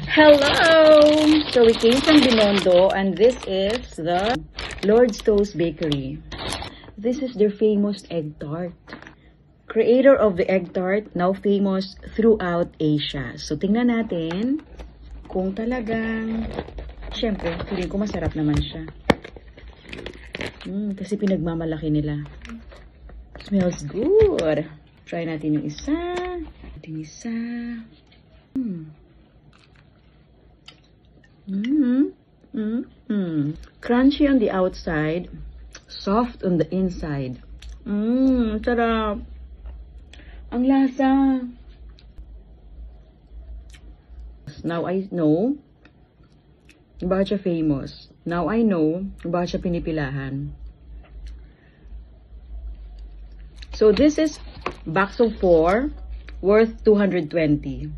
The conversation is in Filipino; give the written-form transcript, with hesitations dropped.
Hello! So we came from Binondo and this is the Lord's Toast Bakery. This is their famous egg tart. Creator of the egg tart, now famous throughout Asia. So tingnan natin kung talagang, syempre, feeling ko masarap naman siya. Kasi pinagmamalaki nila. Smells good. Try natin yung isa. Crunchy on the outside, soft on the inside. Sarap. Ang lasa. Now I know kung bakit siya famous. Now I know kung bakit siya pinipilahan. So this is box of 4 worth 220.